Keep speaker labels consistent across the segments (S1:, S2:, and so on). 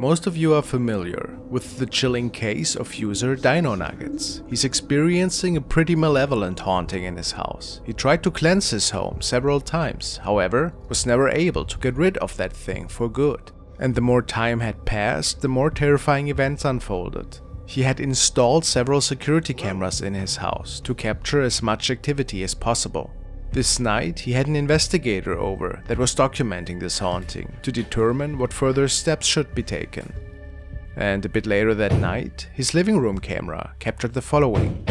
S1: Most of you are familiar with the chilling case of user Dino Nuggets. He's experiencing a pretty malevolent haunting in his house. He tried to cleanse his home several times, however, was never able to get rid of that thing for good. And the more time had passed, the more terrifying events unfolded. He had installed several security cameras in his house to capture as much activity as possible. This night, he had an investigator over that was documenting this haunting to determine what further steps should be taken. And a bit later that night, his living room camera captured the following.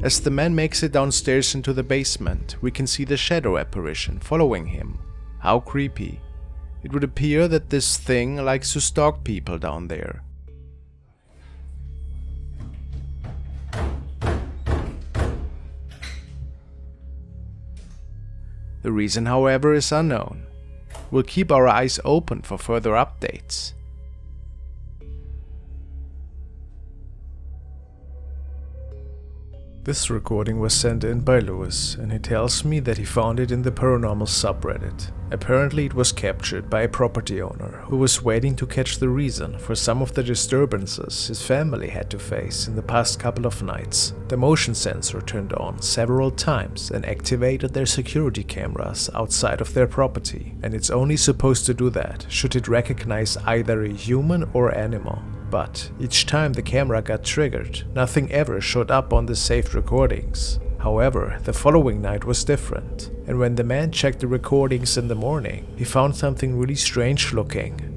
S1: As the man makes it downstairs into the basement, we can see the shadow apparition following him. How creepy. It would appear that this thing likes to stalk people down there. The reason, however, is unknown. We'll keep our eyes open for further updates. This recording was sent in by Lewis, and he tells me that he found it in the paranormal subreddit. Apparently it was captured by a property owner who was waiting to catch the reason for some of the disturbances his family had to face in the past couple of nights. The motion sensor turned on several times and activated their security cameras outside of their property, and it's only supposed to do that should it recognize either a human or animal. But each time the camera got triggered, nothing ever showed up on the saved recordings. However, the following night was different, and when the man checked the recordings in the morning, he found something really strange looking.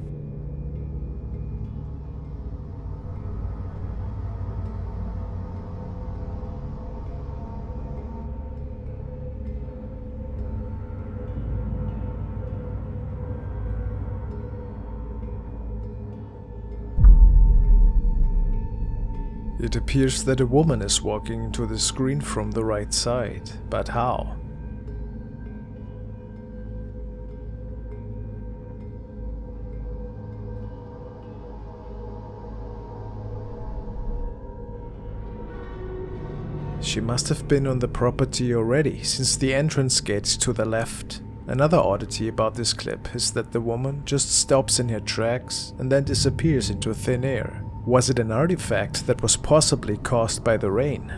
S1: It appears that a woman is walking into the screen from the right side, but how? She must have been on the property already, since the entrance gate's to the left. Another oddity about this clip is that the woman just stops in her tracks and then disappears into thin air. Was it an artifact that was possibly caused by the rain?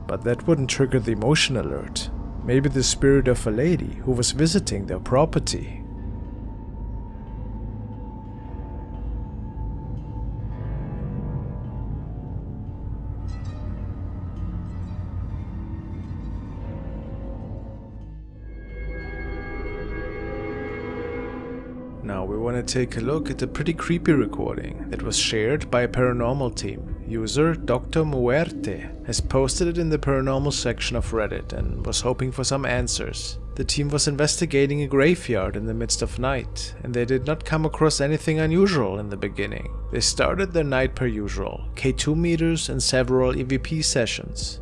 S1: But that wouldn't trigger the emotion alert. Maybe the spirit of a lady who was visiting their property. Now we want to take a look at a pretty creepy recording that was shared by a paranormal team. User Dr. Muerte has posted it in the paranormal section of Reddit and was hoping for some answers. The team was investigating a graveyard in the midst of night, and they did not come across anything unusual in the beginning. They started their night per usual, K2 meters and several EVP sessions.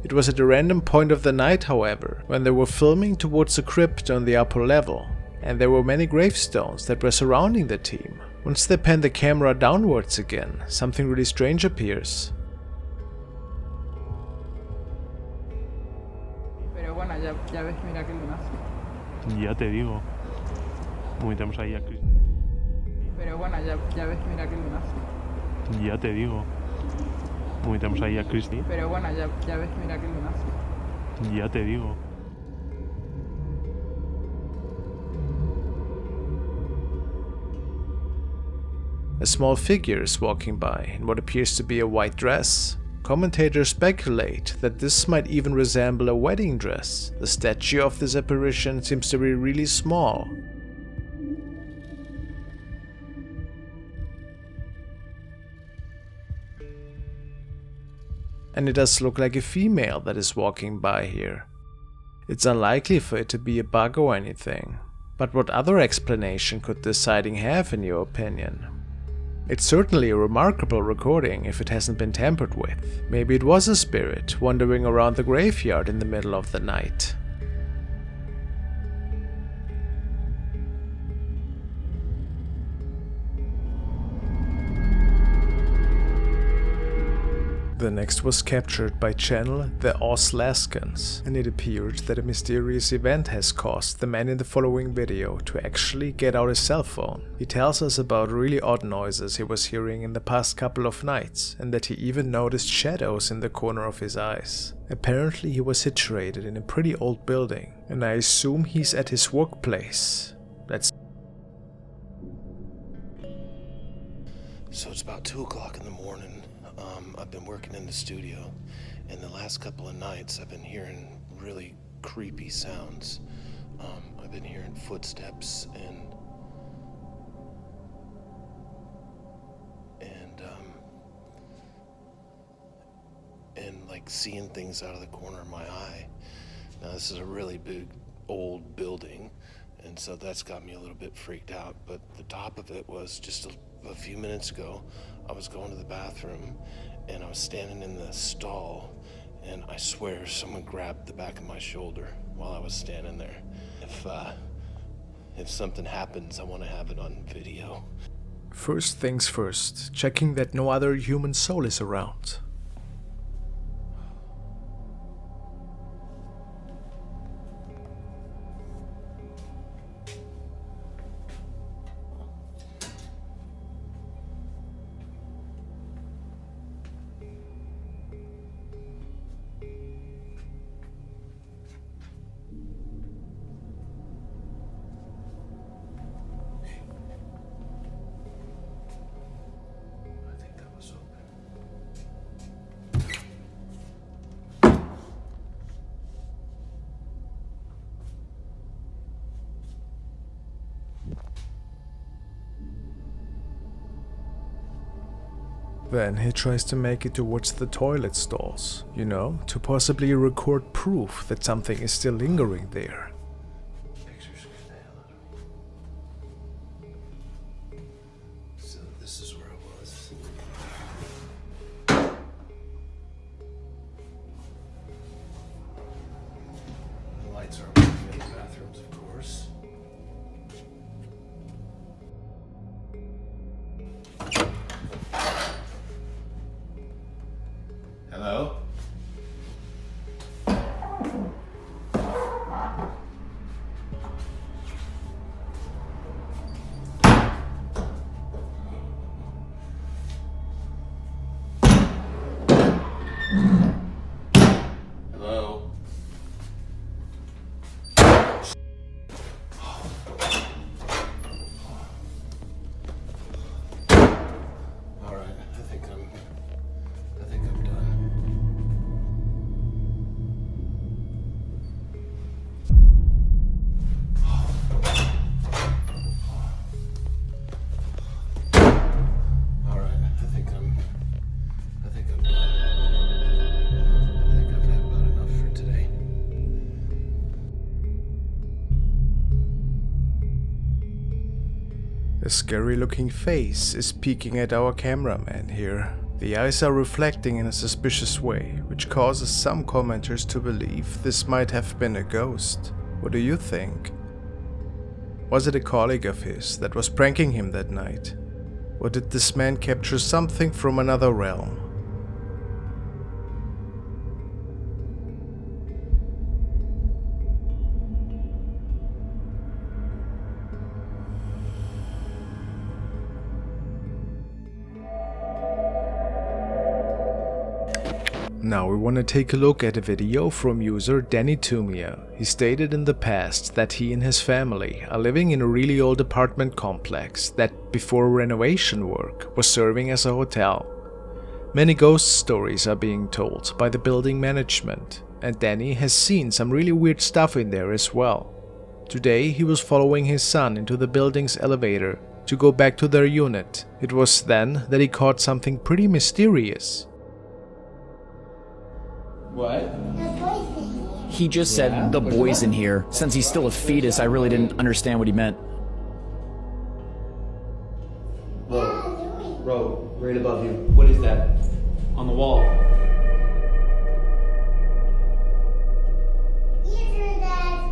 S1: It was at a random point of the night, however, when they were filming towards a crypt on the upper level, and there were many gravestones that were surrounding the team. Once they pan the camera downwards again, something really strange appears.
S2: Pero bueno, ya ves, mira qué lunazo.
S3: Ya te digo. Metemos ahí a Chris.
S2: Pero bueno, ya ves, mira qué lunazo.
S3: Ya te digo. Metemos ahí a Christy.
S2: Pero bueno, ya ves, mira qué lunazo.
S3: Ya te digo.
S1: A small figure is walking by in what appears to be a white dress. Commentators speculate that this might even resemble a wedding dress. The statue of this apparition seems to be really small. And it does look like a female that is walking by here. It's unlikely for it to be a bug or anything. But what other explanation could this sighting have in your opinion? It's certainly a remarkable recording if it hasn't been tampered with. Maybe it was a spirit wandering around the graveyard in the middle of the night. The next was captured by channel The Oslaskans, and it appeared that a mysterious event has caused the man in the following video to actually get out his cell phone. He tells us about really odd noises he was hearing in the past couple of nights, and that he even noticed shadows in the corner of his eyes. Apparently he was situated in a pretty old building, and I assume he's at his workplace.
S4: So it's about 2 o'clock in the morning. I've been working in the studio, and the last couple of nights I've been hearing really creepy sounds. I've been hearing footsteps and like seeing things out of the corner of my eye. Now this is a really big old building, and so that's got me a little bit freaked out. But the top of it was just a few minutes ago, I was going to the bathroom and I was standing in the stall, and I swear someone grabbed the back of my shoulder while I was standing there. If something happens, I want to have it on video.
S1: First things first, checking that no other human soul is around. Then he tries to make it towards the toilet stalls, you know, to possibly record proof that something is still lingering there.
S4: Pictures scared the hell out of me. So this is where I was. The lights are on in the bathrooms, of course. Hello? Hello? All right, I think I'm done. All right, I think I'm done. I think I've had about enough for today.
S1: A scary looking face is peeking at our cameraman here. The eyes are reflecting in a suspicious way, which causes some commenters to believe this might have been a ghost. What do you think? Was it a colleague of his that was pranking him that night? Or did this man capture something from another realm? Now we want to take a look at a video from user Danny Tumia. He stated in the past that he and his family are living in a really old apartment complex that before renovation work was serving as a hotel. Many ghost stories are being told by the building management, and Danny has seen some really weird stuff in there as well. Today he was following his son into the building's elevator to go back to their unit. It was then that he caught something pretty mysterious.
S5: What?
S6: He just said the boy's in here. Since he's still a fetus, I really didn't understand what he meant.
S5: Bro, right above you. What is that? On the wall.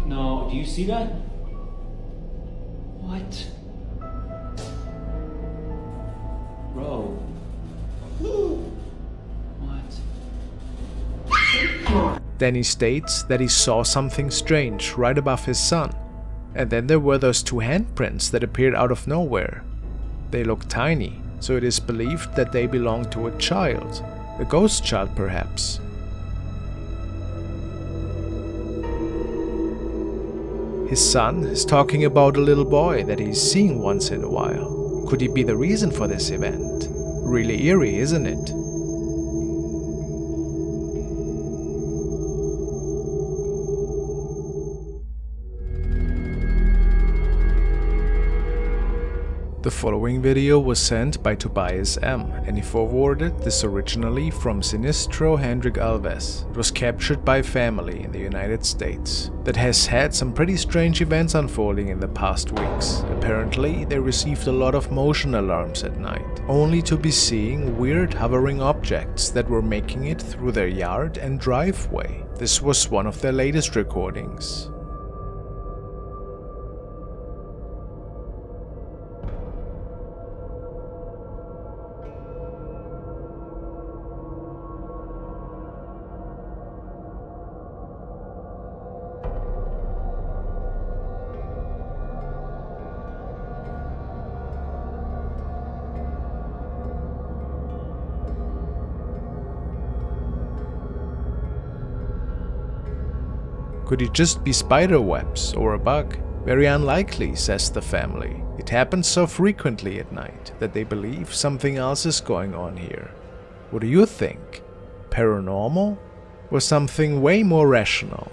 S5: No, do you see that? What? Bro.
S1: Danny states that he saw something strange right above his son, and then there were those two handprints that appeared out of nowhere. They look tiny, so it is believed that they belong to a child, a ghost child perhaps. His son is talking about a little boy that he's seeing once in a while. Could he be the reason for this event? Really eerie, isn't it? The following video was sent by Tobias M, and he forwarded this originally from Sinistro Hendrik Alves. It was captured by a family in the United States that has had some pretty strange events unfolding in the past weeks. Apparently, they received a lot of motion alarms at night, only to be seeing weird hovering objects that were making it through their yard and driveway. This was one of their latest recordings. Could it just be spider webs or a bug? Very unlikely, says the family. It happens so frequently at night that they believe something else is going on here. What do you think? Paranormal? Or something way more rational?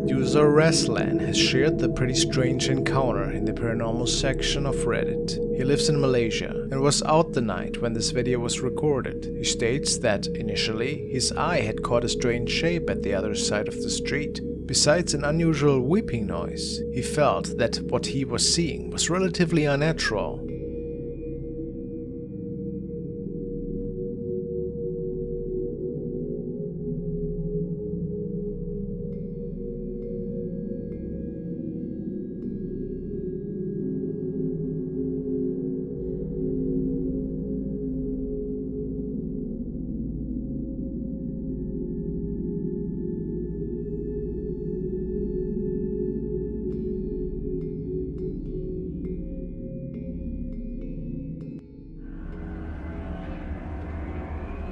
S1: User Reslan has shared the pretty strange encounter in the paranormal section of Reddit. He lives in Malaysia and was out the night when this video was recorded. He states that initially his eye had caught a strange shape at the other side of the street. Besides an unusual weeping noise, he felt that what he was seeing was relatively unnatural.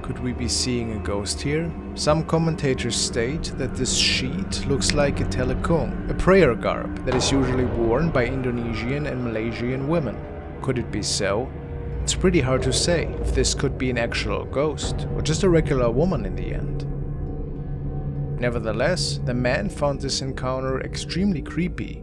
S1: Could we be seeing a ghost here? Some commentators state that this sheet looks like a telekung, a prayer garb that is usually worn by Indonesian and Malaysian women. Could it be so? It's pretty hard to say if this could be an actual ghost or just a regular woman in the end. Nevertheless, the man found this encounter extremely creepy.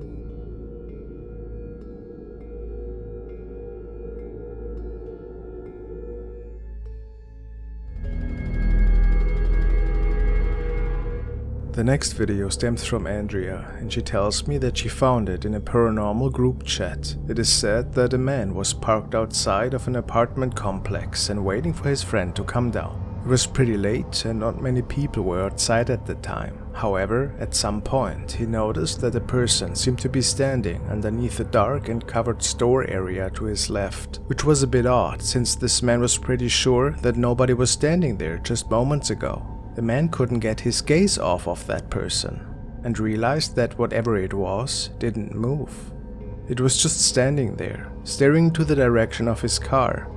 S1: The next video stems from Andrea, and she tells me that she found it in a paranormal group chat. It is said that a man was parked outside of an apartment complex and waiting for his friend to come down. It was pretty late and not many people were outside at the time. However, at some point he noticed that a person seemed to be standing underneath a dark and covered store area to his left, which was a bit odd since this man was pretty sure that nobody was standing there just moments ago. the man couldn't get his gaze off of that person and realized that whatever it was didn't move. It was just standing there, staring to the direction of his car.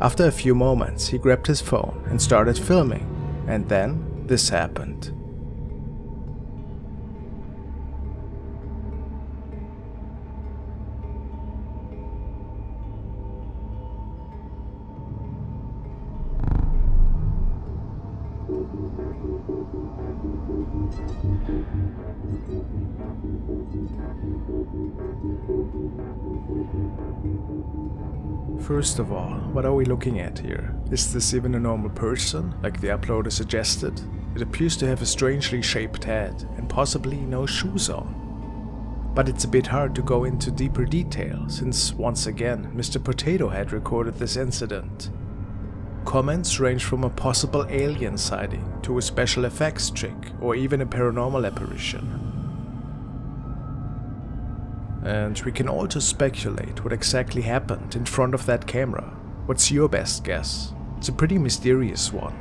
S1: After a few moments, he grabbed his phone and started filming, and then this happened. First of all, what are we looking at here? Is this even a normal person, like the uploader suggested? It appears to have a strangely shaped head and possibly no shoes on. But it's a bit hard to go into deeper detail, since once again, Mr. Potato Head recorded this incident. Comments range from a possible alien sighting to a special effects trick or even a paranormal apparition. And we can all just speculate what exactly happened in front of that camera. What's your best guess? It's a pretty mysterious one.